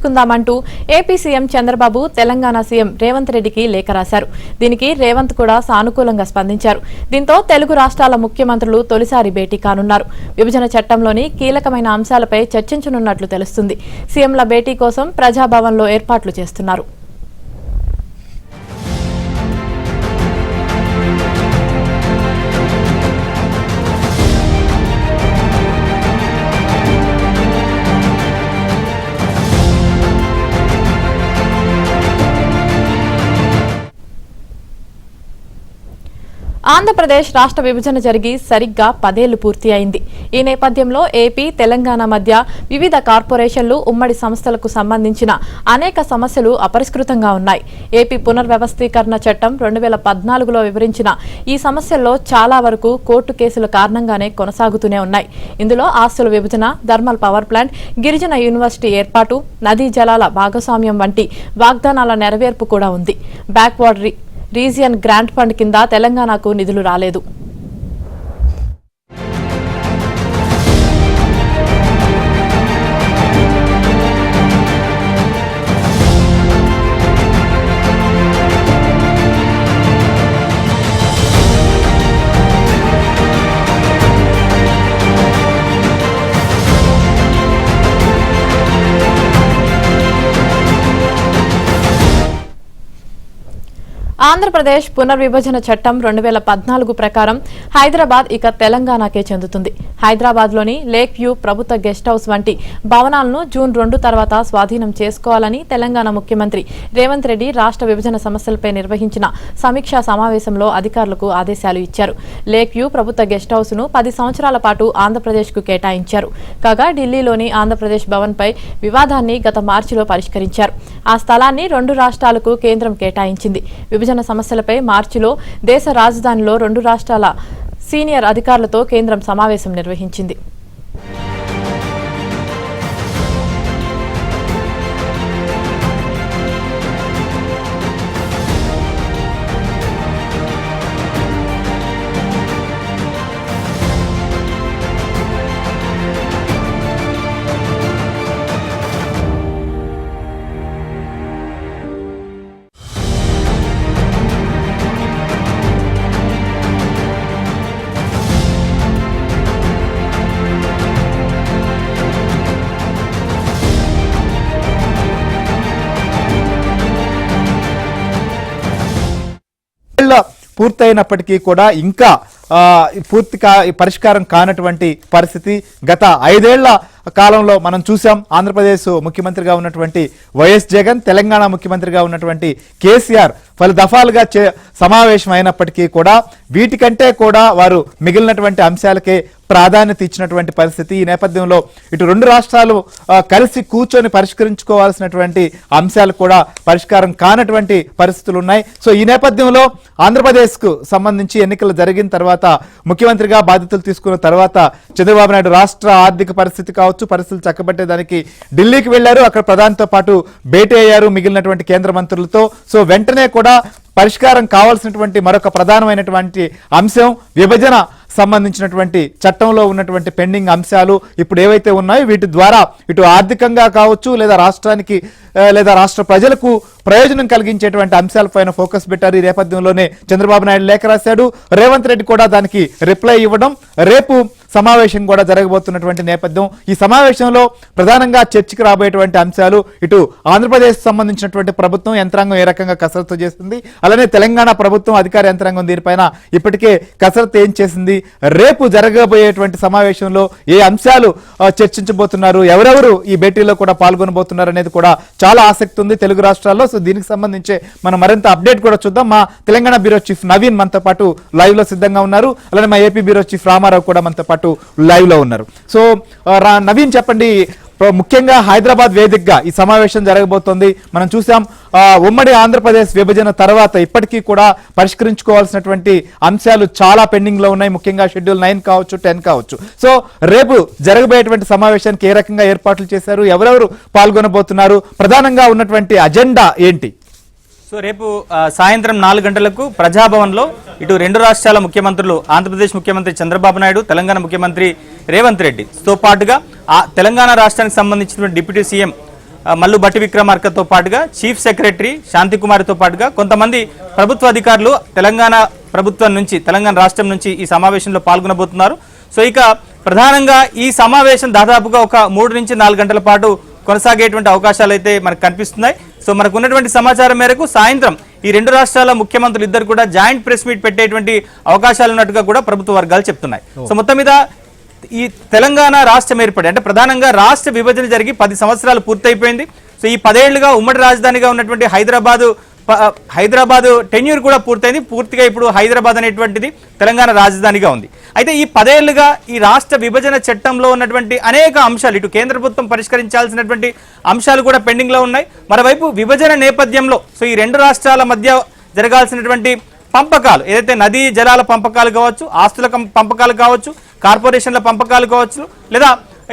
కుందామంటూ AP CM Chandrababu Telangana CM Revanth రెడ్డికి లేఖ రాశారు. దీనికి రేవంత్ కూడా సానుకూలంగా స్పందించారు. దీంతో తెలుగు రాష్ట్రాల ముఖ్యమంత్రులు తొలిసారి భేటీ కానున్నారు. విభజన చట్టంలోని కీలకమైన అంశాలపై చర్చించనున్నట్లు తెలుస్తుంది. సీఎంల భేటీ కోసం ప్రజాభవన్లో ఏర్పాట్లు చేస్తున్నారు. ఆంధ్రప్రదేశ్ రాష్ట్ర విభజన జరిగి సరిగ్గా 10 ఏళ్లు పూర్తి అయింది. ఈ నేపథ్యంలో ఏపీ, తెలంగాణ మధ్య వివిధ కార్పొరేషన్లు, ఉమ్మడి సంస్థలకు సంబంధించిన అనేక సమస్యలు అపరిష్కృతంగా ఉన్నాయి. ఏపీ పునర్వ్యవస్థీకరణ చట్టం 2014లో వివరించిన ఈ సమస్యల్లో చాలా వరకు కోర్టు కేసుల కారణంగానే కొనసాగుతూనే ఉన్నాయి. ఇందులో ఆస్తుల విభజన, థర్మల్ పవర్ ప్లాంట్, గిరిజన యూనివర్సిటీ ఏర్పాటు, నదీ జలాల భాగస్వామ్యం వంటి వాగ్దానాల నెరవేర్పు కూడా ఉంది. బ్యాక్వర్డ్ రీజియన్ గ్రాంట్ ఫండ్ కింద తెలంగాణకు నిధులు రాలేదు. ఆంధ్రప్రదేశ్ పునర్విభజన చట్టం 2014 ప్రకారం హైదరాబాద్ ఇక తెలంగాణకే చెందుతుంది. హైదరాబాద్లోని లేక్ వ్యూ ప్రభుత్వ గెస్ట్ హౌస్ వంటి భవనాలను జూన్ 2 తర్వాత స్వాధీనం చేసుకోవాలని తెలంగాణ ముఖ్యమంత్రి రేవంత్ రెడ్డి రాష్ట్ర విభజన సమస్యలపై నిర్వహించిన సమీక్షా సమావేశంలో అధికారులకు ఆదేశాలు ఇచ్చారు. లేక్ వ్యూ ప్రభుత్వ గెస్ట్ హౌస్ ను 10 సంవత్సరాల పాటు ఆంధ్రప్రదేశ్కు కేటాయించారు. కాగా ఢిల్లీలోని ఆంధ్రప్రదేశ్ భవన్ పై వివాదాన్ని గత మార్చిలో పరిష్కరించారు. ఆ స్థలాన్ని 2 రాష్ట్రాలకు కేంద్రం కేటాయించింది. విభజన సమస్యలపై మార్చిలో దేశ రాజధానిలో 2 రాష్ట్రాల సీనియర్ అధికారులతో కేంద్రం సమావేశం నిర్వహించింది. పూర్తయినప్పటికీ కూడా ఇంకా పూర్తిగా పరిష్కారం కానటువంటి పరిస్థితి గత 5 ఏళ్ల కాలంలో మనం చూసాం. ఆంధ్రప్రదేశ్ ముఖ్యమంత్రిగా ఉన్నటువంటి వైఎస్ జగన్, తెలంగాణ ముఖ్యమంత్రిగా ఉన్నటువంటి కేసీఆర్ పలు దఫాలుగా సమావేశం అయినప్పటికీ కూడా వీటికంటే కూడా వారు మిగిలినటువంటి అంశాలకే ప్రాధాన్యత ఇచ్చినటువంటి పరిస్థితి. ఈ నేపథ్యంలో ఇటు 2 రాష్ట్రాలు కలిసి కూర్చొని పరిష్కరించుకోవాల్సినటువంటి అంశాలు కూడా పరిష్కారం కానటువంటి పరిస్థితులు ఉన్నాయి. సో ఈ నేపథ్యంలో ఆంధ్రప్రదేశ్కు సంబంధించి ఎన్నికలు జరిగిన తర్వాత ముఖ్యమంత్రిగా బాధ్యతలు తీసుకున్న తర్వాత చంద్రబాబు నాయుడు రాష్ట్ర ఆర్థిక పరిస్థితి కావచ్చు, పరిస్థితులు చక్కబెట్టేదానికి ఢిల్లీకి వెళ్లారు. అక్కడ ప్రధానితో పాటు భేటీ అయ్యారు మిగిలినటువంటి కేంద్ర మంత్రులతో. సో వెంటనే కూడా పరిష్కారం కావాల్సినటువంటి మరొక ప్రధానమైనటువంటి అంశం విభజన సంబంధించినటువంటి చట్టంలో ఉన్నటువంటి పెండింగ్ అంశాలు ఇప్పుడు ఏవైతే ఉన్నాయో వీటి ద్వారా ఇటు ఆర్థికంగా కావచ్చు లేదా రాష్ట్రానికి లేదా రాష్ట్ర ప్రజలకు ప్రయోజనం కలిగించేటువంటి అంశాలపైన ఫోకస్ పెట్టారు. ఈ నేపథ్యంలోనే చంద్రబాబు నాయుడు లేఖ రాశాడు. రేవంత్ రెడ్డి కూడా దానికి రిప్లై ఇవ్వడం, రేపు సమావేశం కూడా జరగబోతున్నటువంటి నేపథ్యం. ఈ సమావేశంలో ప్రధానంగా చర్చకు రాబోయేటువంటి అంశాలు ఇటు ఆంధ్రప్రదేశ్ సంబంధించినటువంటి ప్రభుత్వం యంత్రాంగం ఏ రకంగా కసరత్తు చేస్తుంది, అలానే తెలంగాణ ప్రభుత్వం అధికార యంత్రాంగం దీనిపైన ఇప్పటికే కసరత్తు ఏం చేసింది, రేపు జరగబోయేటువంటి సమావేశంలో ఏ అంశాలు చర్చించబోతున్నారు, ఎవరెవరు ఈ భేటీలో కూడా పాల్గొనబోతున్నారు అనేది కూడా చాలా ఆసక్తి ఉంది తెలుగు రాష్ట్రాల్లో. సో దీనికి సంబంధించి మనం మరింత అప్డేట్ కూడా చూద్దాం. మా తెలంగాణ బ్యూరో చీఫ్ నవీన్ మనతో పాటు లైవ్ లో సిద్ధంగా ఉన్నారు. అలానే మా ఏపీ బ్యూరో చీఫ్ రామారావు కూడా మనతో పాటు లైవ్ లో ఉన్నారు. సో నవీన్ చెప్పండి, ముఖ్యంగా హైదరాబాద్ వేదికగా ఈ సమావేశం జరగబోతోంది. మనం చూసాం ఉమ్మడి ఆంధ్రప్రదేశ్ విభజన తర్వాత ఇప్పటికీ కూడా పరిష్కరించుకోవాల్సినటువంటి అంశాలు చాలా పెండింగ్ లో ఉన్నాయి. ముఖ్యంగా షెడ్యూల్ 9 కావచ్చు, 10 కావచ్చు. సో రేపు జరగబోయేటువంటి సమావేశానికి ఏ రకంగా ఏర్పాట్లు చేశారు, ఎవరెవరు పాల్గొనబోతున్నారు, ప్రధానంగా ఉన్నటువంటి అజెండా ఏంటి? సో రేపు సాయంత్రం 4 గంటలకు ప్రజాభవన్లో ఇటు 2 రాష్ట్రాల ముఖ్యమంత్రులు, ఆంధ్రప్రదేశ్ ముఖ్యమంత్రి చంద్రబాబు నాయుడు, తెలంగాణ ముఖ్యమంత్రి రేవంత్ రెడ్డి తో పాటుగా తెలంగాణ రాష్ట్రానికి సంబంధించినటువంటి డిప్యూటీ సీఎం మల్లు భట్టి విక్రమార్కతో పాటుగా చీఫ్ సెక్రటరీ శాంతికుమారితో పాటుగా కొంతమంది ప్రభుత్వ అధికారులు తెలంగాణ ప్రభుత్వం నుంచి, తెలంగాణ రాష్ట్రం నుంచి ఈ సమావేశంలో పాల్గొనబోతున్నారు. సో ఇక ప్రధానంగా ఈ సమావేశం దాదాపుగా ఒక 3 నుంచి 4 గంటల పాటు కొనసాగేటువంటి అవకాశాలు అయితే మనకు కనిపిస్తున్నాయి. సో మనకు ఉన్నటువంటి సమాచారం మేరకు సాయంత్రం ఈ 2 రాష్ట్రాల ముఖ్యమంత్రులు ఇద్దరు కూడా జాయింట్ ప్రెస్ మీట్ పెట్టేటువంటి అవకాశాలు ఉన్నట్టుగా కూడా ప్రభుత్వ వర్గాలు చెప్తున్నాయి. సో మొత్తం మీద ఈ తెలంగాణ రాష్ట్రం ఏర్పడి అంటే ప్రధానంగా రాష్ట్ర విభజన జరిగి 10 సంవత్సరాలు పూర్తయిపోయింది. సో ఈ 10 ఏళ్లుగా ఉమ్మడి రాజధానిగా ఉన్నటువంటి హైదరాబాద్ టెన్యూర్ కూడా పూర్తయింది. పూర్తిగా ఇప్పుడు హైదరాబాద్ అనేటువంటిది తెలంగాణ రాజధానిగా ఉంది. అయితే ఈ 10 ఏళ్లుగా ఈ రాష్ట్ర విభజన చట్టంలో ఉన్నటువంటి అనేక అంశాలు ఇటు కేంద్ర ప్రభుత్వం పరిష్కరించాల్సినటువంటి అంశాలు కూడా పెండింగ్ లో ఉన్నాయి. మరోవైపు విభజన నేపథ్యంలో సో ఈ 2 రాష్ట్రాల మధ్య జరగాల్సినటువంటి పంపకాలు ఏదైతే నదీ జలాల పంపకాలు కావచ్చు, ఆస్తుల పంపకాలు కావచ్చు, కార్పొరేషన్ల పంపకాలు కావచ్చు, లేదా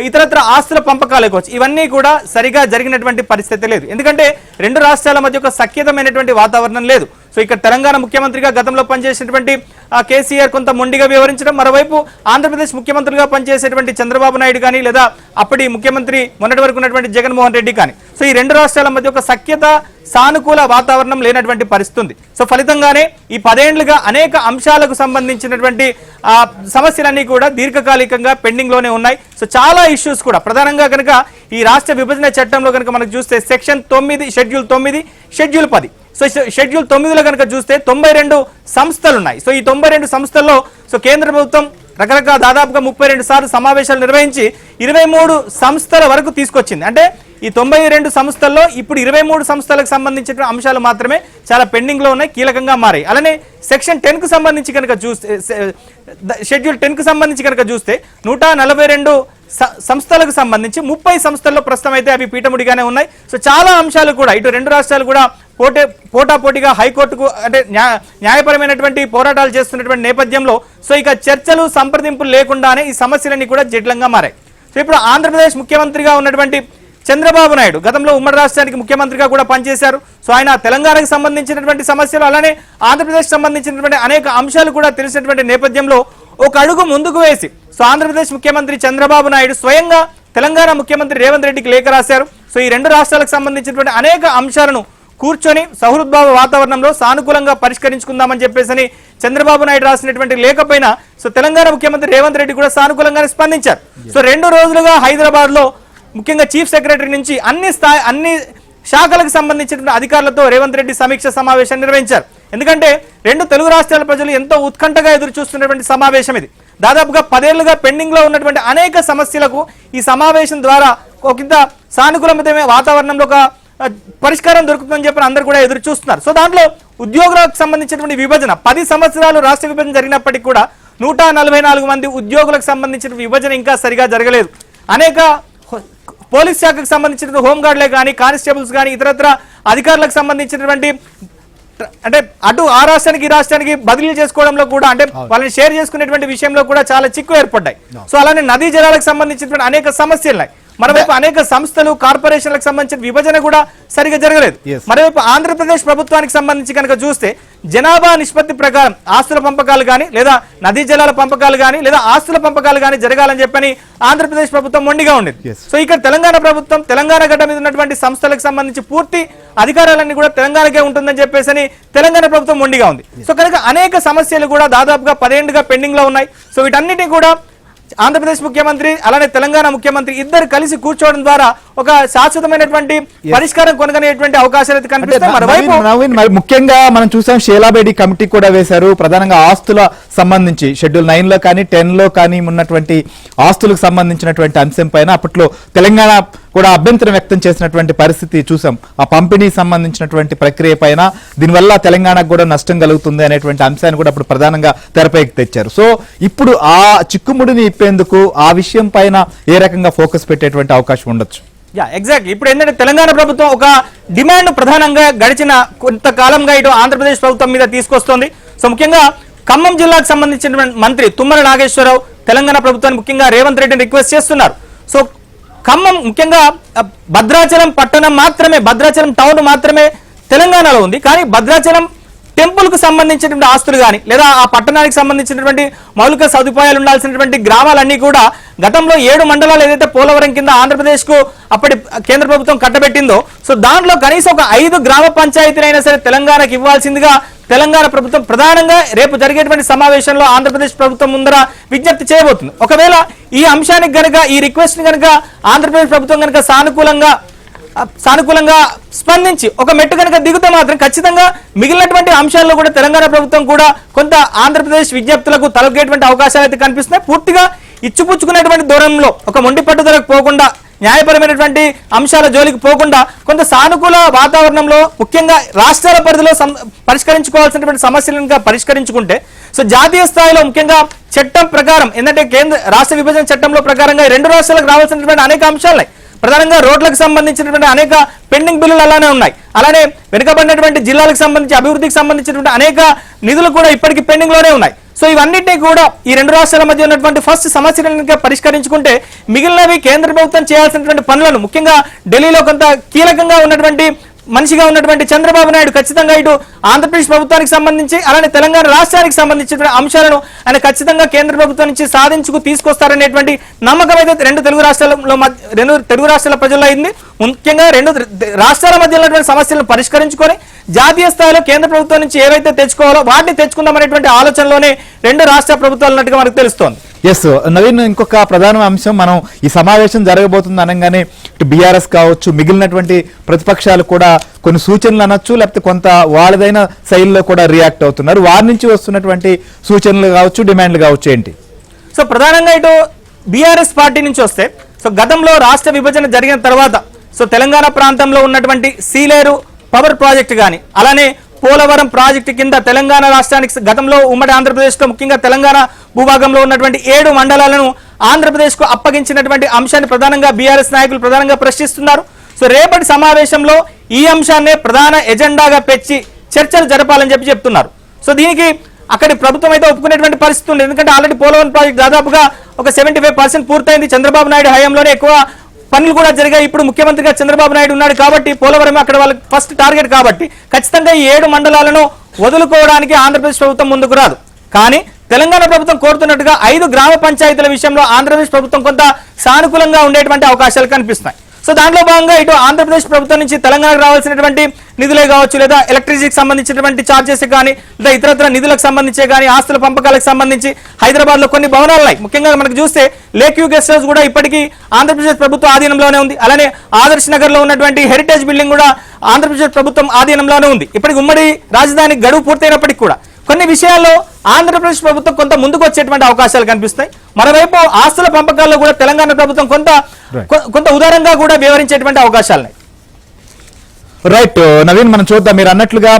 ఇతరత్ర ఆస్తుల పంపకాలు కావచ్చు, ఇవన్నీ కూడా సరిగా జరిగినటువంటి పరిస్థితి లేదు. ఎందుకంటే 2 రాష్ట్రాల మధ్య ఒక సఖ్యతమైనటువంటి వాతావరణం లేదు. సో ఇక్కడ తెలంగాణ ముఖ్యమంత్రిగా గతంలో పనిచేసినటువంటి కేసీఆర్ కొంత మొండిగా వ్యవహరించడం, మరోవైపు ఆంధ్రప్రదేశ్ ముఖ్యమంత్రిగా పనిచేసేటువంటి చంద్రబాబు నాయుడు కానీ లేదా అప్పటి ముఖ్యమంత్రి మొన్నటి వరకు ఉన్నటువంటి జగన్మోహన్ రెడ్డి కానీ సో ఈ 2 రాష్ట్రాల మధ్య ఒక సఖ్యత, సానుకూల వాతావరణం లేనటువంటి పరిస్థితి ఉంది. సో ఫలితంగానే ఈ 10 ఏళ్లుగా అనేక అంశాలకు సంబంధించినటువంటి సమస్యలన్నీ కూడా దీర్ఘకాలికంగా పెండింగ్ లోనే ఉన్నాయి. సో చాలా ఇష్యూస్ కూడా ప్రధానంగా కనుక ఈ రాష్ట్ర విభజన చట్టంలో కనుక మనకు చూస్తే section 9, schedule 9, schedule 10. So schedule 9లో కనుక చూస్తే 92 సంస్థలు ఉన్నాయి. సో ఈ 92 సంస్థల్లో సో కేంద్ర ప్రభుత్వం రకరకాల దాదాపుగా 32 సార్లు సమావేశాలు నిర్వహించి 23 సంస్థల వరకు తీసుకొచ్చింది. అంటే ఈ 92 సంస్థల్లో ఇప్పుడు 23 సంస్థలకు సంబంధించిన అంశాలు మాత్రమే చాలా పెండింగ్ లో ఉన్నాయి, కీలకంగా మారాయి. అలానే సెక్షన్ 10 కు సంబంధించి కనుక చూస్తే షెడ్యూల్ 10 కు సంబంధించి కనుక చూస్తే 142 సంస్థలకు సంబంధించి 30 సంస్థల్లో ప్రస్తుతం అయితే అవి పీఠముడిగానే ఉన్నాయి. సో చాలా అంశాలు కూడా ఇటు 2 రాష్ట్రాలు కూడా పోటాపోటీగా హైకోర్టుకు అంటే న్యాయపరమైనటువంటి పోరాటాలు చేస్తున్నటువంటి నేపథ్యంలో సో ఇక చర్చలు, సంప్రదింపులు లేకుండానే ఈ సమస్యలన్నీ కూడా జటిలంగా మారాయి. సో ఇప్పుడు ఆంధ్రప్రదేశ్ ముఖ్యమంత్రిగా ఉన్నటువంటి చంద్రబాబు నాయుడు గతంలో ఉమ్మడి రాష్ట్రానికి ముఖ్యమంత్రిగా కూడా పనిచేశారు. సో ఆయన తెలంగాణకు సంబంధించినటువంటి సమస్యలు అలానే ఆంధ్రప్రదేశ్ సంబంధించినటువంటి అనేక అంశాలు కూడా తెలిసినటువంటి నేపథ్యంలో ఒక అడుగు ముందుకు వేసి సో ఆంధ్రప్రదేశ్ ముఖ్యమంత్రి చంద్రబాబు నాయుడు స్వయంగా తెలంగాణ ముఖ్యమంత్రి రేవంత్ రెడ్డికి లేఖ రాశారు. సో ఈ 2 రాష్ట్రాలకు సంబంధించినటువంటి అనేక అంశాలను కూర్చొని సౌహృద్భావ వాతావరణంలో సానుకూలంగా పరిష్కరించుకుందామని చెప్పేసి చంద్రబాబు నాయుడు రాసినటువంటి లేఖపైన సో తెలంగాణ ముఖ్యమంత్రి రేవంత్ రెడ్డి కూడా సానుకూలంగానే స్పందించారు. సో 2 రోజులుగా హైదరాబాద్ లో ముఖ్యంగా చీఫ్ సెక్రటరీ నుంచి అన్ని శాఖలకు సంబంధించిన అధికారులతో రేవంత్ రెడ్డి సమీక్ష సమావేశం నిర్వహించారు. ఎందుకంటే 2 తెలుగు రాష్ట్రాల ప్రజలు ఎంతో ఉత్కంఠగా ఎదురు చూస్తున్నటువంటి సమావేశం ఇది. దాదాపుగా 10 ఏళ్లుగా పెండింగ్ లో ఉన్నటువంటి అనేక సమస్యలకు ఈ సమావేశం ద్వారా ఒకంత సానుకూలమైన వాతావరణంలో ఒక పరిష్కారం దొరుకుతుందని చెప్పి అందరూ కూడా ఎదురు చూస్తున్నారు. సో దాంట్లో ఉద్యోగులకు సంబంధించినటువంటి విభజన 10 సంవత్సరాలు రాష్ట్ర విభజన జరిగినప్పటికీ కూడా 144 మంది ఉద్యోగులకు సంబంధించిన విభజన ఇంకా సరిగా జరగలేదు. అనేక పోలీస్ శాఖకు సంబంధించిన హోంగార్డులే కానీ, కానిస్టేబుల్స్ కానీ, ఇతరత్ర అధికారులకు సంబంధించినటువంటి అంటే అటు ఆ రాష్ట్రానికి ఈ రాష్ట్రానికి బదిలీ చేసుకోవడంలో కూడా అంటే వాళ్ళని షేర్ చేసుకునేటువంటి విషయంలో కూడా చాలా చిక్కులు ఏర్పడ్డాయి. సో అలానే నదీ జలాలకు సంబంధించినటువంటి అనేక సమస్యలు ఉన్నాయి. మరోవైపు అనేక సంస్థలు, కార్పొరేషన్లకు సంబంధించిన విభజన కూడా సరిగా జరగలేదు. మరోవైపు ఆంధ్రప్రదేశ్ ప్రభుత్వానికి సంబంధించి కనుక చూస్తే జనాభా నిష్పత్తి ప్రకారం ఆస్తుల పంపకాలు కానీ లేదా నదీ జలాల పంపకాలు కానీ లేదా ఆస్తుల పంపకాలు కానీ జరగాలని చెప్పని ఆంధ్రప్రదేశ్ ప్రభుత్వం మొండిగా ఉండేది. సో ఇక్కడ తెలంగాణ ప్రభుత్వం తెలంగాణ గడ్డ మీద ఉన్నటువంటి సంస్థలకు సంబంధించి పూర్తి అధికారాలన్నీ కూడా తెలంగాణకే ఉంటుందని చెప్పేసి తెలంగాణ ప్రభుత్వం మొండిగా ఉంది. సో కనుక అనేక సమస్యలు కూడా దాదాపుగా 10 ఏళ్లుగా పెండింగ్ లో ఉన్నాయి. సో వీటన్నిటిని కూడా ఆంధ్రప్రదేశ్ ముఖ్యమంత్రి అలానే తెలంగాణ ముఖ్యమంత్రి ఇద్దరు కలిసి కూర్చోవడం ద్వారా ఒక శాశ్వతమైనటువంటి పరిష్కారం కొనగనేటువంటి అవకాశాలు అయితే కనిపిస్తాయి. ముఖ్యంగా మనం చూసాం షేలాబేడి కమిటీ కూడా వేశారు. ప్రధానంగా ఆస్తుల సంబంధించి షెడ్యూల్ 9 లో కానీ 10 లో కానీ ఉన్నటువంటి ఆస్తులకు సంబంధించినటువంటి అంశం పైన అప్పట్లో తెలంగాణ కూడా అభ్యంతరం వ్యక్తం చేసినటువంటి పరిస్థితి చూసాం. ఆ పంపిణీ సంబంధించినటువంటి ప్రక్రియ పైన దీనివల్ల తెలంగాణకు కూడా నష్టం కలుగుతుంది అనేటువంటి అంశాన్ని కూడా అప్పుడు ప్రధానంగా తెరపైకి తెచ్చారు. సో ఇప్పుడు ఆ చిక్కుముడిని ఇప్పేందుకు ఆ విషయం పైన ఏ రకంగా ఫోకస్ పెట్టేటువంటి అవకాశం ఉండొచ్చు? ఎగ్జాక్ట్లీ ఇప్పుడు ఏంటంటే తెలంగాణ ప్రభుత్వం ఒక డిమాండ్ ప్రధానంగా గడిచిన కొంతకాలంగా ఇటు ఆంధ్రప్రదేశ్ ప్రభుత్వం మీద తీసుకొస్తోంది. సో ముఖ్యంగా ఖమ్మం జిల్లాకు సంబంధించిన మంత్రి తుమ్మల నాగేశ్వరరావు తెలంగాణ ప్రభుత్వాన్ని ముఖ్యంగా రేవంత్ రెడ్డిని రిక్వెస్ట్ చేస్తున్నారు. సో ఖమ్మం ముఖ్యంగా భద్రాచలం పట్టణం మాత్రమే, భద్రాచలం టౌన్ మాత్రమే తెలంగాణలో ఉంది. కానీ భద్రాచలం టెంపుల్ కు సంబంధించినటువంటి ఆస్తులు కానీ లేదా ఆ పట్టణానికి సంబంధించినటువంటి మౌలిక సదుపాయాలు ఉండాల్సినటువంటి గ్రామాలన్నీ కూడా గతంలో 7 మండలాలు ఏదైతే పోలవరం కింద ఆంధ్రప్రదేశ్ కు అప్పటి కేంద్ర ప్రభుత్వం కట్టబెట్టిందో సో దాంట్లో కనీసం ఒక 5 గ్రామ పంచాయతీలైనా సరే తెలంగాణకు ఇవ్వాల్సిందిగా తెలంగాణ ప్రభుత్వం ప్రధానంగా రేపు జరిగేటువంటి సమావేశంలో ఆంధ్రప్రదేశ్ ప్రభుత్వం ముందర విజ్ఞప్తి చేయబోతుంది. ఒకవేళ ఈ అంశానికి గనక ఈ రిక్వెస్ట్ గనక ఆంధ్రప్రదేశ్ ప్రభుత్వం గనక సానుకూలంగా స్పందించి ఒక మెట్టు కనుక దిగుతే మాత్రం ఖచ్చితంగా మిగిలినటువంటి అంశాల్లో కూడా తెలంగాణ ప్రభుత్వం కూడా కొంత ఆంధ్రప్రదేశ్ విజ్ఞప్తులకు తలగేటువంటి అవకాశాలు అయితే కనిపిస్తున్నాయి. పూర్తిగా ఇచ్చిపుచ్చుకునేటువంటి దూరంలో ఒక మొండి పట్టుదలకు పోకుండా న్యాయపరమైనటువంటి అంశాల జోలికి పోకుండా కొంత సానుకూల వాతావరణంలో ముఖ్యంగా రాష్ట్రాల పరిధిలో పరిష్కరించుకోవాల్సినటువంటి సమస్యలను పరిష్కరించుకుంటే సో జాతీయ స్థాయిలో ముఖ్యంగా చట్టం ప్రకారం ఏంటంటే రాష్ట్ర విభజన చట్టంలో ప్రకారంగా 2 రాష్ట్రాలకు రావాల్సినటువంటి అనేక అంశాలు ప్రధానంగా రోడ్లకు సంబంధించినటువంటి అనేక పెండింగ్ బిల్లులు అలానే ఉన్నాయి. అలానే వెనుకబడినటువంటి జిల్లాలకు సంబంధించి అభివృద్ధికి సంబంధించినటువంటి అనేక నిధులు కూడా ఇప్పటికీ పెండింగ్ లోనే ఉన్నాయి. సో ఇవన్నింటినీ కూడా ఈ 2 రాష్ట్రాల మధ్య ఉన్నటువంటి ఫస్ట్ సమస్యలను పరిష్కరించుకుంటే మిగిలినవి కేంద్ర ప్రభుత్వం చేయాల్సినటువంటి పనులను ముఖ్యంగా ఢిల్లీలో కొంత కీలకంగా ఉన్నటువంటి మనిషిగా ఉన్నటువంటి చంద్రబాబు నాయుడు ఖచ్చితంగా ఇటు ఆంధ్రప్రదేశ్ ప్రభుత్వానికి సంబంధించి అలానే తెలంగాణ రాష్ట్రానికి సంబంధించిన అంశాలను ఆయన ఖచ్చితంగా కేంద్ర ప్రభుత్వం నుంచి సాధించుకు తీసుకొస్తారనేటువంటి నమ్మకం అయితే రెండు తెలుగు రాష్ట్రాల ప్రజల్లో అయింది. ముఖ్యంగా 2 రాష్ట్రాల మధ్య ఉన్నటువంటి సమస్యలను పరిష్కరించుకొని జాతీయ స్థాయిలో కేంద్ర ప్రభుత్వం నుంచి ఏవైతే తెచ్చుకోవాలో వాటిని తెచ్చుకుందామనేటువంటి ఆలోచనలోనే 2 రాష్ట్ర ప్రభుత్వాలు ఉన్నట్టుగా మనకు తెలుస్తోంది. ఎస్ నవీన్, ఇంకొక ప్రధాన అంశం, మనం ఈ సమావేశం జరగబోతుంది అనగానే ఇటు బీఆర్ఎస్ కావచ్చు మిగిలినటువంటి ప్రతిపక్షాలు కూడా కొన్ని సూచనలు అనొచ్చు లేకపోతే కొంత వాళ్ళదైన శైలిలో కూడా రియాక్ట్ అవుతున్నారు. వారి నుంచి వస్తున్నటువంటి సూచనలు కావచ్చు డిమాండ్లు కావచ్చు ఏంటి? సో ప్రధానంగా ఇటు బీఆర్ఎస్ పార్టీ నుంచి వస్తే సో గతంలో రాష్ట్ర విభజన జరిగిన తర్వాత సో తెలంగాణ ప్రాంతంలో ఉన్నటువంటి సీలేరు పవర్ ప్రాజెక్టు కానీ అలానే పోలవరం ప్రాజెక్టు కింద తెలంగాణ రాష్ట్రానికి గతంలో ఉమ్మడి ఆంధ్రప్రదేశ్లో ముఖ్యంగా తెలంగాణ భూభాగంలో ఉన్నటువంటి 7 మండలాలను ఆంధ్రప్రదేశ్కు అప్పగించినటువంటి అంశాన్ని ప్రధానంగా బీఆర్ఎస్ నాయకులు ప్రధానంగా ప్రశ్నిస్తున్నారు. సో రేపటి సమావేశంలో ఈ అంశాన్నే ప్రధాన ఎజెండాగా పెంచి చర్చలు జరపాలని చెప్తున్నారు. సో దీనికి అక్కడి ప్రభుత్వం అయితే ఒప్పుకునేటువంటి పరిస్థితి ఉంది. ఎందుకంటే ఆల్రెడీ పోలవరం ప్రాజెక్ట్ దాదాపుగా ఒక 75% పూర్తయింది. చంద్రబాబు నాయుడు హయాంలోనే ఎక్కువ పనులు కూడా జరిగాయి. ఇప్పుడు ముఖ్యమంత్రిగా చంద్రబాబు నాయుడు ఉన్నాడు కాబట్టి పోలవరం అక్కడ వాళ్ళకి ఫస్ట్ టార్గెట్ కాబట్టి ఖచ్చితంగా ఈ 7 మండలాలను వదులుకోవడానికి ఆంధ్రప్రదేశ్ ప్రభుత్వం ముందుకు రాదు. కానీ తెలంగాణ ప్రభుత్వం కోరుతున్నట్టుగా 5 గ్రామ పంచాయతీల విషయంలో ఆంధ్రప్రదేశ్ ప్రభుత్వం కొంత సానుకూలంగా ఉండేటువంటి అవకాశాలు కనిపిస్తున్నాయి. సో దాంట్లో భాగంగా ఇటు ఆంధ్రప్రదేశ్ ప్రభుత్వం నుంచి తెలంగాణకు రావాల్సినటువంటి నిధులే కావచ్చు లేదా ఎలక్ట్రిసిటీకి సంబంధించినటువంటి ఛార్జెస్ కానీ లేదా ఇతరత్ర నిధులకు సంబంధించే కానీ ఆస్తుల పంపకాలకు సంబంధించి హైదరాబాద్ లో కొన్ని భవనాలు ఉన్నాయి. ముఖ్యంగా మనకు చూస్తే లేక్ వ్యూ గెస్ట్ హౌస్ కూడా ఇప్పటికీ ఆంధ్రప్రదేశ్ ప్రభుత్వ ఆధీనంలోనే ఉంది. అలానే ఆదర్శ్ నగర్ లో ఉన్నటువంటి హెరిటేజ్ బిల్డింగ్ కూడా ఆంధ్రప్రదేశ్ ప్రభుత్వం ఆధీనంలోనే ఉంది. ఇప్పటికి ఉమ్మడి రాజధాని గడువు పూర్తయినప్పటికీ కూడా కొన్ని విషయాల్లో ఆంధ్రప్రదేశ్ ప్రభుత్వం కొంత ముందుకు వచ్చేటువంటి అవకాశాలు కనిపిస్తాయి. మరోవైపు ఆస్తుల పంపకాల్లో కూడా తెలంగాణ ప్రభుత్వం కొంత ఉదారంగా కూడా వ్యవహరించేటువంటి అవకాశాలు. రైట్ నవీన్, మనం చూద్దాం. మీరు అన్నట్లుగా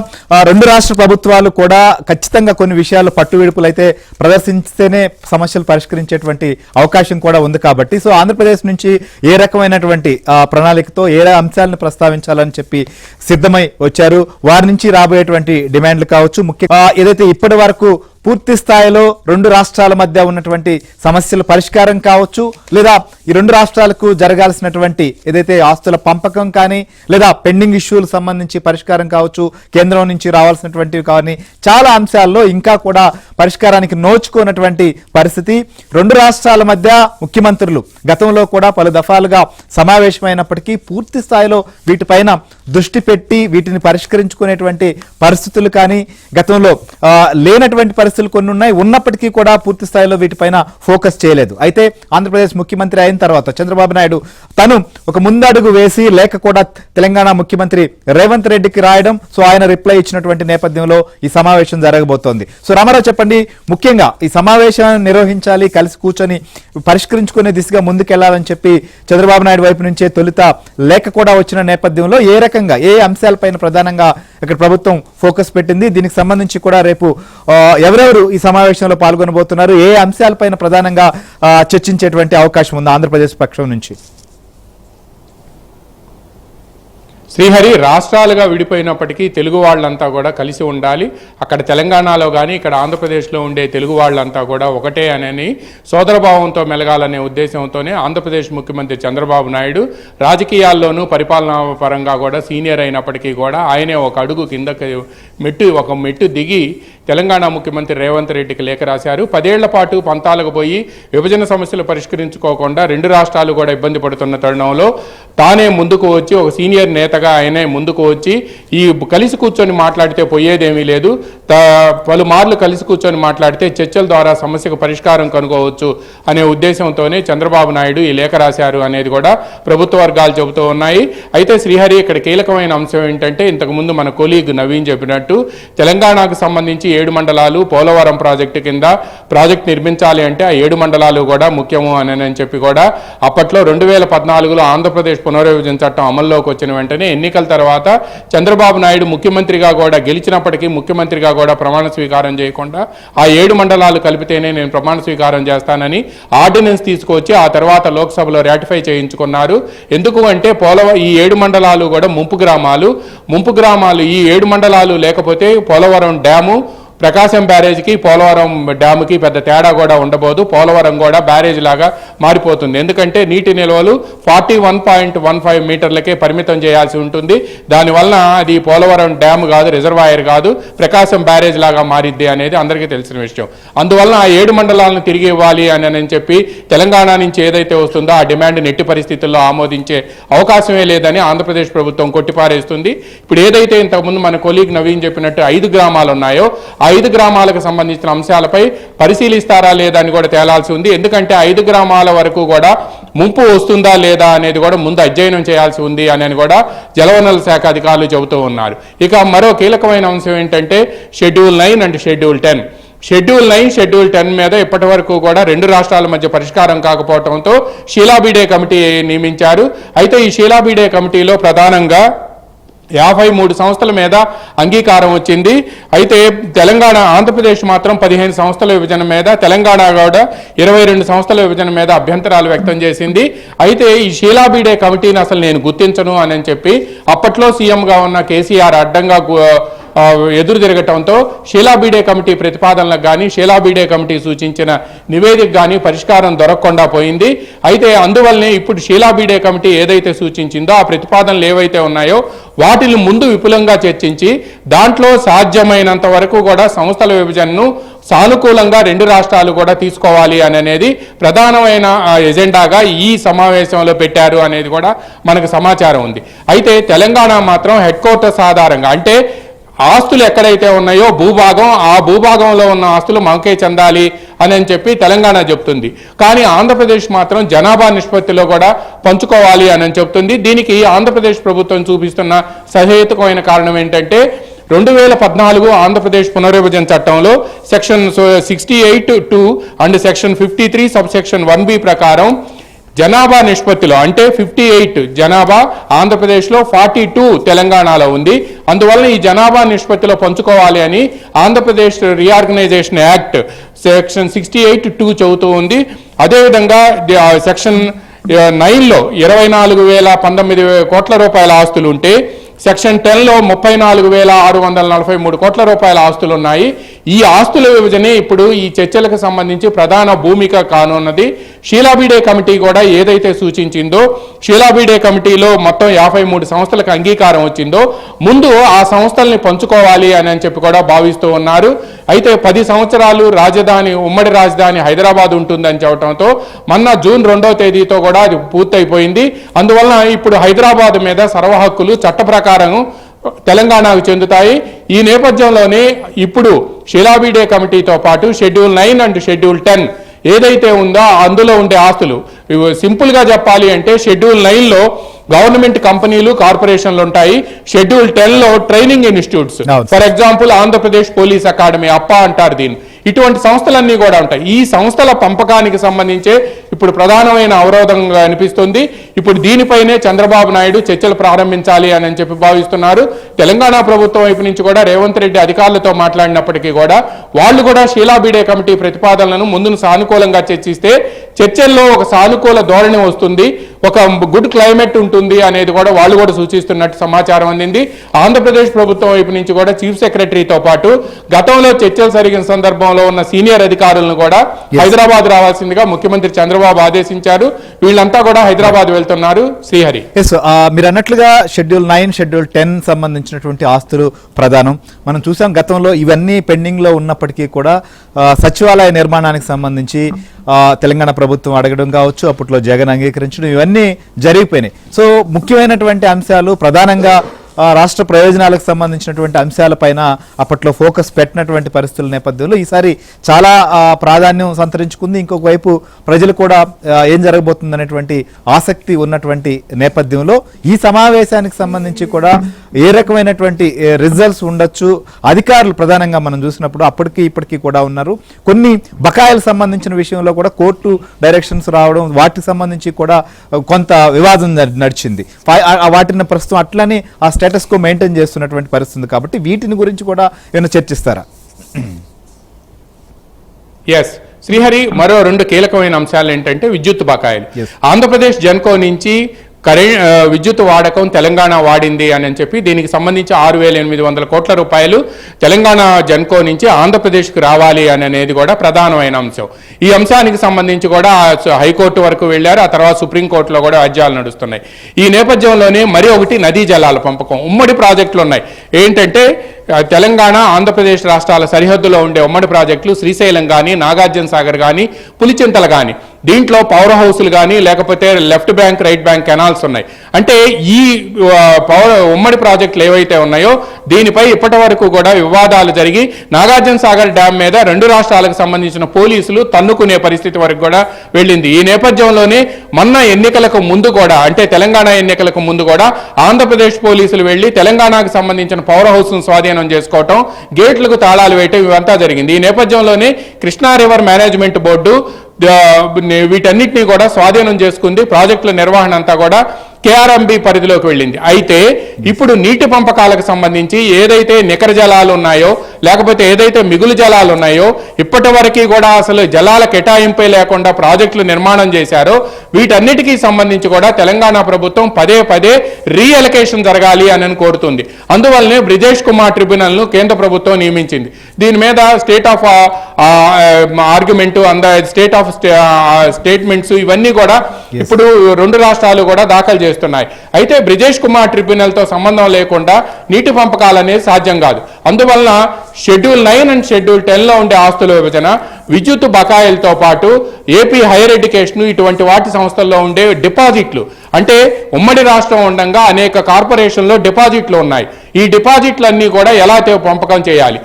2 రాష్ట్ర ప్రభుత్వాలు కూడా ఖచ్చితంగా కొన్ని విషయాలు పట్టువిడుపులు అయితే ప్రదర్శిస్తేనే సమస్యలు పరిష్కరించేటువంటి అవకాశం కూడా ఉంది కాబట్టి సో ఆంధ్రప్రదేశ్ నుంచి ఏ రకమైనటువంటి ప్రణాళికతో ఏ అంశాలను ప్రస్తావించాలని చెప్పి సిద్ధమై వచ్చారు, వారి నుంచి రాబోయేటువంటి డిమాండ్లు కావచ్చు, ముఖ్యంగా ఏదైతే ఇప్పటి వరకు పూర్తి స్థాయిలో 2 రాష్ట్రాల మధ్య ఉన్నటువంటి సమస్యల పరిష్కారం కావచ్చు లేదా ఈ 2 రాష్ట్రాలకు జరగాల్సినటువంటి ఏదైతే ఆస్తుల పంపకం కానీ లేదా పెండింగ్ ఇష్యూలకు సంబంధించి పరిష్కారం కావచ్చు, కేంద్రం నుంచి రావాల్సినటువంటివి కానీ చాలా అంశాల్లో ఇంకా కూడా పరిష్కారానికి నోచుకున్నటువంటి పరిస్థితి. 2 రాష్ట్రాల మధ్య ముఖ్యమంత్రులు గతంలో కూడా పలు దఫాలుగా సమావేశమైనప్పటికీ పూర్తి స్థాయిలో వీటిపైన దృష్టి పెట్టి వీటిని పరిష్కరించుకునేటువంటి పరిస్థితులు కానీ గతంలో లేనటువంటి పరిస్థితులు కొన్ని ఉన్నాయి. ఉన్నప్పటికీ కూడా పూర్తి స్థాయిలో వీటిపైన ఫోకస్ చేయలేదు. అయితే ఆంధ్రప్రదేశ్ ముఖ్యమంత్రి అయిన తర్వాత చంద్రబాబు నాయుడు తను ఒక ముందడుగు వేసి లేఖ కూడా తెలంగాణ ముఖ్యమంత్రి రేవంత్ రెడ్డికి రాయడం, సో ఆయన రిప్లై ఇచ్చినటువంటి నేపథ్యంలో ఈ సమావేశం జరగబోతోంది. సో రామారావు చెప్పండి, ముఖ్యంగా ఈ సమావేశాన్ని నిర్వహించాలి, కలిసి కూర్చొని పరిష్కరించుకునే దిశగా ముందుకెళ్లాలని చెప్పి చంద్రబాబు నాయుడు వైపు నుంచే తొలుత లేఖ కూడా వచ్చిన నేపథ్యంలో ఏ రకంగా ఏ అంశాలపైన ప్రధానంగా ఇక్కడ ప్రభుత్వం ఫోకస్ పెట్టింది, దీనికి సంబంధించి కూడా రేపు ఎవరెవరు ఈ సమావేశంలో పాల్గొనబోతున్నారు, ఏ అంశాలపైన ప్రధానంగా చర్చించేటువంటి అవకాశం ఉంది ఆంధ్రప్రదేశ్ పక్షం నుంచి? శ్రీహరి రాష్ట్రాలుగా విడిపోయినప్పటికీ తెలుగు వాళ్ళంతా కూడా కలిసి ఉండాలి, అక్కడ తెలంగాణలో కానీ ఇక్కడ ఆంధ్రప్రదేశ్లో ఉండే తెలుగు వాళ్ళంతా కూడా ఒకటే అని సోదరభావంతో మెలగాలనే ఉద్దేశంతోనే ఆంధ్రప్రదేశ్ ముఖ్యమంత్రి చంద్రబాబు నాయుడు రాజకీయాల్లోనూ పరిపాలనా పరంగా కూడా సీనియర్ అయినప్పటికీ కూడా ఆయనే ఒక అడుగు కిందకి మెట్టు దిగి తెలంగాణ ముఖ్యమంత్రి రేవంత్ రెడ్డికి లేఖ రాశారు. 10 ఏళ్ల పాటు పంతాలకు పోయి విభజన సమస్యలు పరిష్కరించుకోకుండా 2 రాష్ట్రాలు కూడా ఇబ్బంది పడుతున్న తరుణంలో తానే ముందుకు వచ్చి ఒక సీనియర్ నేతగా ఆయనే ముందుకు వచ్చి ఈ కలిసి కూర్చొని మాట్లాడితే పోయేదేమీ లేదు, పలుమార్లు కలిసి కూర్చొని మాట్లాడితే చర్చల ద్వారా సమస్యకు పరిష్కారం కనుగోవచ్చు అనే ఉద్దేశంతోనే చంద్రబాబు నాయుడు ఈ లేఖ రాశారు అనేది కూడా ప్రభుత్వ వర్గాలు చెబుతూ ఉన్నాయి. అయితే శ్రీహరి ఇక్కడ కీలకమైన అంశం ఏంటంటే ఇంతకుముందు మన కొలీగ్ నవీన్ చెప్పినట్టు తెలంగాణకు సంబంధించి 7 మండలాలు పోలవరం ప్రాజెక్టు కింద ప్రాజెక్ట్ నిర్మించాలి అంటే ఆ 7 మండలాలు కూడా ముఖ్యము అని చెప్పి కూడా అప్పట్లో 2014లో ఆంధ్రప్రదేశ్ పునర్విభజన చట్టం అమల్లోకి వచ్చిన వెంటనే ఎన్నికల తర్వాత చంద్రబాబు నాయుడు ముఖ్యమంత్రిగా కూడా గెలిచినప్పటికీ ముఖ్యమంత్రిగా కూడా ప్రమాణ స్వీకారం చేయకుండా ఆ 7 మండలాలు కలిపితేనే నేను ప్రమాణ స్వీకారం చేస్తానని ఆర్డినెన్స్ తీసుకొచ్చి ఆ తర్వాత లోక్సభలో రాటిఫై చేయించుకున్నారు. ఎందుకు అంటే ఈ 7 మండలాలు కూడా ముంపు గ్రామాలు ఈ 7 మండలాలు లేకపోతే పోలవరం డ్యాము ప్రకాశం బ్యారేజ్కి పోలవరం డ్యాముకి పెద్ద తేడా కూడా ఉండబోదు, పోలవరం కూడా బ్యారేజ్ లాగా మారిపోతుంది. ఎందుకంటే నీటి నిల్వలు 41.15 మీటర్లకే పరిమితం చేయాల్సి ఉంటుంది. దానివల్ల అది పోలవరం డ్యామ్ కాదు, రిజర్వాయర్ కాదు, ప్రకాశం బ్యారేజ్ లాగా మారిద్ది అనేది అందరికీ తెలిసిన విషయం. అందువల్ల ఆ 7 మండలాలను తిరిగి ఇవ్వాలి అని చెప్పి తెలంగాణ నుంచి ఏదైతే వస్తుందో ఆ డిమాండ్ నెట్టి పరిస్థితుల్లో ఆమోదించే అవకాశమే లేదని ఆంధ్రప్రదేశ్ ప్రభుత్వం కొట్టిపారేస్తుంది. ఇప్పుడు ఏదైతే ఇంతకుముందు మన కొలీగ్ నవీన్ చెప్పినట్టు 5 గ్రామాలు ఉన్నాయో 5 గ్రామాలకు సంబంధించిన అంశాలపై పరిశీలిస్తారా లేదా అని కూడా తేలాల్సి ఉంది. ఎందుకంటే 5 గ్రామాల వరకు కూడా ముంపు వస్తుందా లేదా అనేది కూడా ముందు అధ్యయనం చేయాల్సి ఉంది అని కూడా జలవనరుల శాఖ అధికారులు చెబుతూ ఉన్నారు. ఇక మరో కీలకమైన అంశం ఏంటంటే schedule 9 and schedule 10. Schedule 9, schedule 10 మీద ఇప్పటి వరకు కూడా 2 రాష్ట్రాల మధ్య పరిష్కారం కాకపోవడంతో షీలాబీడే కమిటీ నియమించారు. అయితే ఈ షీలాబీడే కమిటీలో ప్రధానంగా 53 సంస్థల మీద అంగీకారం వచ్చింది. అయితే ఆంధ్రప్రదేశ్ మాత్రం 15 సంస్థల విభజన మీద, తెలంగాణ కూడా 22 సంస్థల విభజన మీద అభ్యంతరాలు వ్యక్తం చేసింది. అయితే ఈ షీలాబీడే కమిటీని అసలు నేను గుర్తించను అని చెప్పి అప్పట్లో సీఎంగా ఉన్న కేసీఆర్ అడ్డంగా ఎదురు తిరగటంతో షీలాబీడే కమిటీ ప్రతిపాదనలకు కానీ షీలాబీడే కమిటీ సూచించిన నివేదిక కానీ పరిష్కారం దొరకకుండా పోయింది. అయితే అందువల్లనే ఇప్పుడు షీలాబీడే కమిటీ ఏదైతే సూచించిందో ఆ ప్రతిపాదనలు ఏవైతే ఉన్నాయో వాటిని ముందు విపులంగా చర్చించి దాంట్లో సాధ్యమైనంత వరకు కూడా సంస్థల విభజనను సానుకూలంగా 2 రాష్ట్రాలు కూడా తీసుకోవాలి అనేది ప్రధానమైన ఎజెండాగా ఈ సమావేశంలో పెట్టారు అనేది కూడా మనకు సమాచారం ఉంది. అయితే తెలంగాణ మాత్రం హెడ్ క్వార్టర్స్ ఆధారంగా అంటే ఆస్తులు ఎక్కడైతే ఉన్నాయో ఆ భూభాగంలో ఉన్న ఆస్తులు మనకే చెందాలి అని చెప్పి తెలంగాణ చెప్తుంది. కానీ ఆంధ్రప్రదేశ్ మాత్రం జనాభా నిష్పత్తిలో కూడా పంచుకోవాలి అని చెప్తుంది. దీనికి ఆంధ్రప్రదేశ్ ప్రభుత్వం చూపిస్తున్న సహేతుకమైన కారణం ఏంటంటే 2014 ఆంధ్రప్రదేశ్ పునర్విభజన చట్టంలో section 68(2) and section 53 subsection 1B ప్రకారం జనాభా నిష్పత్తిలో అంటే 58 జనాభా ఆంధ్రప్రదేశ్లో, 42 తెలంగాణలో ఉంది. అందువల్ల ఈ జనాభా నిష్పత్తిలో పంచుకోవాలి అని ఆంధ్రప్రదేశ్ రీఆర్గనైజేషన్ యాక్ట్ సెక్షన్ 68(2) చెబుతూ ఉంది. అదేవిధంగా సెక్షన్ 9లో 24,019 కోట్ల రూపాయల ఆస్తులు ఉంటే సెక్షన్ 10లో 34,643 కోట్ల రూపాయల ఆస్తులు ఉన్నాయి. ఈ ఆస్తుల విభజనే ఇప్పుడు ఈ చర్చలకు సంబంధించి ప్రధాన భూమిక కానున్నది. షీలాబీడే కమిటీ కూడా ఏదైతే సూచించిందో షీలాబీడే కమిటీలో మొత్తం 53 సంస్థలకు అంగీకారం వచ్చిందో ముందు ఆ సంస్థల్ని పంచుకోవాలి అని చెప్పి కూడా భావిస్తూ ఉన్నారు. అయితే 10 సంవత్సరాలు ఉమ్మడి రాజధాని హైదరాబాద్ ఉంటుందని చెప్పడంతో మొన్న జూన్ 2వ తేదీతో కూడా అది పూర్తయిపోయింది. అందువల్ల ఇప్పుడు హైదరాబాద్ మీద సర్వహక్కులు చట్ట ప్రకారం తెలంగాణకు చెందుతాయి. ఈ నేపథ్యంలోనే ఇప్పుడు షీలాబీడే కమిటీతో పాటు షెడ్యూల్ 9 అండ్ షెడ్యూల్ 10 ఏదైతే ఉందో అందులో ఉండే ఆస్తులు సింపుల్గా చెప్పాలి అంటే షెడ్యూల్ 9లో గవర్నమెంట్ కంపెనీలు, కార్పొరేషన్లు ఉంటాయి. షెడ్యూల్ 10లో training institutes, for example Andhra Pradesh police academy అంటారు దీన్ని, ఇటువంటి సంస్థలన్నీ కూడా ఉంటాయి. ఈ సంస్థల పంపకానికి సంబంధించే ఇప్పుడు ప్రధానమైన అవరోధంగా అనిపిస్తుంది. ఇప్పుడు దీనిపైనే చంద్రబాబు నాయుడు చర్చలు ప్రారంభించాలి అని చెప్పి భావిస్తున్నారు. తెలంగాణ ప్రభుత్వం వైపు నుంచి కూడా రేవంత్ రెడ్డి అధికారులతో మాట్లాడినప్పటికీ కూడా వాళ్ళు కూడా షీలాబీడే కమిటీ ప్రతిపాదనలను ముందును సానుకూలంగా చర్చిస్తే చర్చల్లో ఒక సానుకూల ధోరణి వస్తుంది, ఒక గుడ్ క్లైమేట్ ఉంటుంది అనేది కూడా వాళ్ళు కూడా సూచిస్తున్నట్టు సమాచారం అందింది. ఆంధ్రప్రదేశ్ ప్రభుత్వం వైపు నుంచి కూడా చీఫ్ సెక్రటరీతో పాటు గతంలో చర్చలు జరిగిన సందర్భంలో ఉన్న సీనియర్ అధికారులను కూడా హైదరాబాద్ రావాల్సిందిగా ముఖ్యమంత్రి చంద్రబాబు ఆదేశించారు. వీళ్ళంతా కూడా హైదరాబాద్ వెళ్తున్నారు. శ్రీహరి, మీరు అన్నట్లుగా షెడ్యూల్ 9, షెడ్యూల్ 10 సంబంధించినటువంటి ఆస్తులు ప్రధానం. మనం చూసాం గతంలో ఇవన్నీ పెండింగ్ లో ఉన్నప్పటికీ కూడా సచివాలయ నిర్మాణానికి సంబంధించి తెలంగాణ ప్రభుత్వం అడగడం కావచ్చు, అప్పట్లో జగన్ అంగీకరించడం, ఇవన్నీ జరిగిపోయినాయి. సో ముఖ్యమైనటువంటి అంశాలు ప్రధానంగా రాష్ట్ర ప్రయోజనాలకు సంబంధించినటువంటి అంశాలపైన అప్పట్లో ఫోకస్ పెట్టినటువంటి పరిస్థితుల నేపథ్యంలో ఈసారి చాలా ప్రాధాన్యం సంతరించుకుంది. ఇంకొక వైపు ప్రజలు కూడా ఏం జరగబోతుంది అనేటువంటి ఆసక్తి ఉన్నటువంటి నేపథ్యంలో ఈ సమావేశానికి సంబంధించి కూడా ఏ రకమైనటువంటి రిజల్ట్స్ ఉండొచ్చు, అధికారులు ప్రధానంగా మనం చూసినప్పుడు అప్పటికి ఇప్పటికీ కూడా ఉన్నారు. కొన్ని బకాయిలకు సంబంధించిన విషయంలో కూడా కోర్టు డైరెక్షన్స్ రావడం, వాటికి సంబంధించి కూడా కొంత వివాదం నడిచింది. వాటిని ప్రస్తుతం అట్లనే ఆ స్టేటస్ కో మెయింటైన్ చేస్తున్నటువంటి పరిస్థితి కాబట్టి వీటిని గురించి కూడా ఏమైనా చర్చిస్తారా? ఎస్ శ్రీహరి, మరో 2 కీలకమైన అంశాలు ఏంటంటే విద్యుత్ బకాయిలు. ఆంధ్రప్రదేశ్ జెన్కో నుంచి విద్యుత్ వాడకం తెలంగాణ వాడింది అని చెప్పి దీనికి సంబంధించి 6,800 కోట్ల రూపాయలు తెలంగాణ జెన్కో నుంచి ఆంధ్రప్రదేశ్కి రావాలి అని అనేది కూడా ప్రధానమైన అంశం. ఈ అంశానికి సంబంధించి కూడా హైకోర్టు వరకు వెళ్లారు, ఆ తర్వాత సుప్రీంకోర్టులో కూడా వ్యాజ్యాలు నడుస్తున్నాయి. ఈ నేపథ్యంలోనే మరి ఒకటి నదీ జలాల పంపకం. ఉమ్మడి ప్రాజెక్టులు ఉన్నాయి. ఏంటంటే తెలంగాణ ఆంధ్రప్రదేశ్ రాష్ట్రాల సరిహద్దులో ఉండే ఉమ్మడి ప్రాజెక్టులు శ్రీశైలం కానీ, నాగార్జున సాగర్ కానీ, పులిచింతలు కానీ, దీంట్లో పవర్ హౌస్లు కానీ లేకపోతే left bank right bank canals ఉన్నాయి. అంటే ఈ ఉమ్మడి ప్రాజెక్టులు ఏవైతే ఉన్నాయో దీనిపై ఇప్పటి వరకు కూడా వివాదాలు జరిగి నాగార్జున సాగర్ డ్యామ్ మీద 2 రాష్ట్రాలకు సంబంధించిన పోలీసులు తన్నుకునే పరిస్థితి వరకు కూడా వెళ్ళింది. ఈ నేపథ్యంలోనే మొన్న ఎన్నికలకు ముందు కూడా, అంటే తెలంగాణ ఎన్నికలకు ముందు కూడా ఆంధ్రప్రదేశ్ పోలీసులు వెళ్లి తెలంగాణకు సంబంధించిన పవర్ హౌస్ స్వాధీనం చేసుకోవటం, గేట్లకు తాళాలు వేయటం, ఇవంతా జరిగింది. ఈ నేపథ్యంలోనే కృష్ణా రివర్ మేనేజ్మెంట్ బోర్డు వీటన్నిటినీ కూడా స్వాధీనం చేసుకుంది. ప్రాజెక్టుల నిర్వహణ అంతా కూడా కేఆర్ఎంబి పరిధిలోకి వెళ్ళింది. అయితే ఇప్పుడు నీటి పంపకాలకు సంబంధించి ఏదైతే నికర జలాలు ఉన్నాయో లేకపోతే ఏదైతే మిగులు జలాలు ఉన్నాయో ఇప్పటి వరకు కూడా అసలు జలాల కేటాయింపే లేకుండా ప్రాజెక్టులు నిర్మాణం చేశారో వీటన్నిటికీ సంబంధించి కూడా తెలంగాణ ప్రభుత్వం పదే రీఅలొకేషన్ జరగాలి అని కోరుతుంది. అందువల్లనే బ్రిజేష్ కుమార్ ట్రిబ్యునల్ ను కేంద్ర ప్రభుత్వం నియమించింది. దీని మీద state of argument, state of statements ఇవన్నీ కూడా ఇప్పుడు 2 రాష్ట్రాలు కూడా దాఖలు చేస్తున్నాయి. అయితే బ్రిజేష్ కుమార్ ట్రిబ్యునల్ తో సంబంధం లేకుండా నీటి పంపకాలు అనేది సాధ్యం కాదు. అందువలన షెడ్యూల్ 9 అండ్ షెడ్యూల్ 10 లో ఉండే ఆస్తుల విభజన, విద్యుత్ బకాయిలతో పాటు ఏపీ హైయర్ ఎడ్యుకేషన్ ఇటువంటి వాటి సంస్థల్లో ఉండే డిపాజిట్లు, అంటే ఉమ్మడి రాష్ట్రం ఉండగా అనేక కార్పొరేషన్లో డిపాజిట్లు ఉన్నాయి. ఈ డిపాజిట్లన్నీ కూడా ఎలా పంపకం చేయాలి,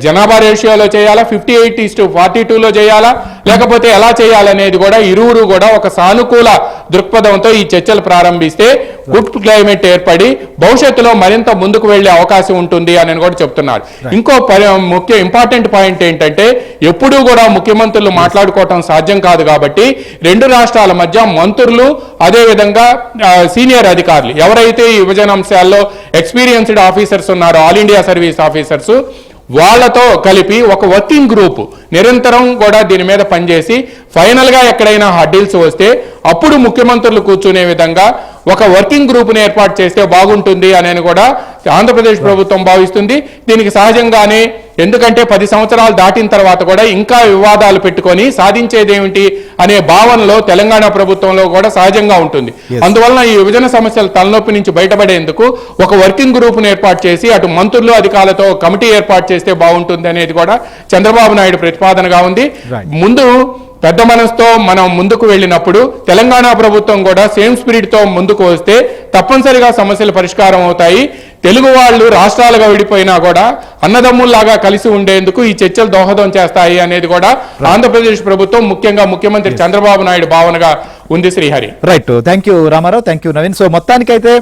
జనాభా రేషియోలో చేయాలా, 58:42లో చేయాలా, లేకపోతే ఎలా చేయాలనేది కూడా ఇరువురు కూడా ఒక సానుకూల దృక్పథంతో ఈ చర్చలు ప్రారంభిస్తే గుడ్ క్లైమేట్ ఏర్పడి భవిష్యత్తులో మరింత ముందుకు వెళ్లే అవకాశం ఉంటుంది అని కూడా చెప్తున్నారు. ఇంకో ఇంపార్టెంట్ పాయింట్ ఏంటంటే ఎప్పుడూ కూడా ముఖ్యమంత్రులు మాట్లాడుకోవటం సాధ్యం కాదు కాబట్టి 2 రాష్ట్రాల మధ్య మంత్రులు అదేవిధంగా సీనియర్ అధికారులు ఎవరైతే ఈ విభజన అంశాల్లో ఎక్స్పీరియన్స్డ్ ఆఫీసర్స్ ఉన్నారో, ఆల్ ఇండియా సర్వీస్ ఆఫీసర్స్, వాళ్లతో కలిపి ఒక వర్కింగ్ గ్రూప్ నిరంతరం కూడా దీని మీద పనిచేసి ఫైనల్ గా ఎక్కడైనా హడ్డిల్స్ వస్తే అప్పుడు ముఖ్యమంత్రులు కూర్చునే విధంగా ఒక వర్కింగ్ గ్రూప్ ని ఏర్పాటు చేస్తే బాగుంటుంది అని కూడా ఆంధ్రప్రదేశ్ ప్రభుత్వం భావిస్తుంది. దీనికి సహజంగానే ఎందుకంటే 10 సంవత్సరాలు దాటిన తర్వాత కూడా ఇంకా వివాదాలు పెట్టుకొని సాధించేదేమిటి అనే భావనలో తెలంగాణ ప్రభుత్వంలో కూడా సహజంగా ఉంటుంది. అందువలన ఈ విభజన సమస్యల తలనొప్పి నుంచి బయటపడేందుకు ఒక వర్కింగ్ గ్రూప్ ను ఏర్పాటు చేసి అటు మంత్రులు అధికారులతో కమిటీ ఏర్పాటు చేస్తే బాగుంటుంది అనేది కూడా చంద్రబాబు నాయుడు ప్రతిపాదనగా ఉంది. ముందు పెద్ద మనసుతో మనం ముందుకు వెళ్ళినప్పుడు తెలంగాణ ప్రభుత్వం కూడా సేమ్ స్పిరిట్ తో ముందుకు వస్తే తప్పనిసరిగా సమస్యలు పరిష్కారం అవుతాయి. తెలుగు వాళ్ళు రాష్ట్రాలుగా విడిపోయినా కూడా అన్నదమ్ముల్లాగా కలిసి ఉండేందుకు ఈ చర్చలు దోహదం చేస్తాయి అనేది కూడా ఆంధ్రప్రదేశ్ ప్రభుత్వం ముఖ్యంగా ముఖ్యమంత్రి చంద్రబాబు నాయుడు భావనగా ఉంది. Srihari, right. Thank you Ramarao, thank you Naveen. So మొత్తానికైతే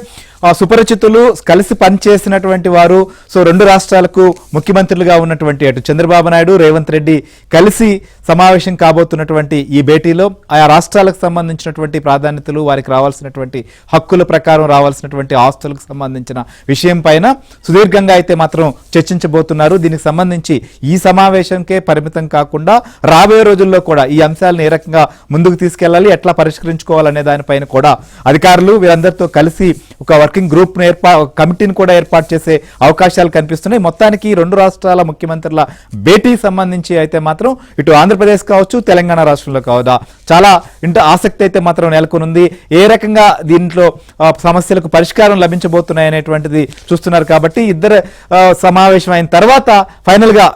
సుపరిచితులు, కలిసి పనిచేసినటువంటి వారు. సో 2 రాష్ట్రాలకు ముఖ్యమంత్రులుగా ఉన్నటువంటి అటు చంద్రబాబు నాయుడు, రేవంత్ రెడ్డి కలిసి సమావేశం కాబోతున్నటువంటి ఈ భేటీలో ఆయా రాష్ట్రాలకు సంబంధించినటువంటి ప్రాధాన్యతలు, వారికి రావాల్సినటువంటి హక్కుల ప్రకారం రావాల్సినటువంటి ఆస్తులకు సంబంధించిన విషయం పైన సుదీర్ఘంగా అయితే మాత్రం చర్చించబోతున్నారు. దీనికి సంబంధించి ఈ సమావేశంకే పరిమితం కాకుండా రాబోయే రోజుల్లో కూడా ఈ అంశాలను ఏ రకంగా ముందుకు తీసుకెళ్లాలి, ఎట్లా పరిష్కరించుకోవాలనే దానిపైన కూడా అధికారులు వీరందరితో కలిసి ఒక వర్కింగ్ గ్రూప్ కమిటీని కూడా ఏర్పాటు చేసే అవకాశాలు కనిపిస్తున్నాయి. మొత్తానికి 2 రాష్ట్రాల ముఖ్యమంత్రుల భేటీ సంబంధించి అయితే మాత్రం ఇటు ఆంధ్రప్రదేశ్ కావచ్చు, తెలంగాణ రాష్ట్రంలో కావదా చాలా ఆసక్తి అయితే మాత్రం నెలకొనుంది. ఏ రకంగా దీంట్లో సమస్యలకు పరిష్కారం లభించబోతున్నాయి అనేటువంటిది చూస్తున్నారు. కాబట్టి ఇద్దరు సమావేశం అయిన తర్వాత ఫైనల్ గా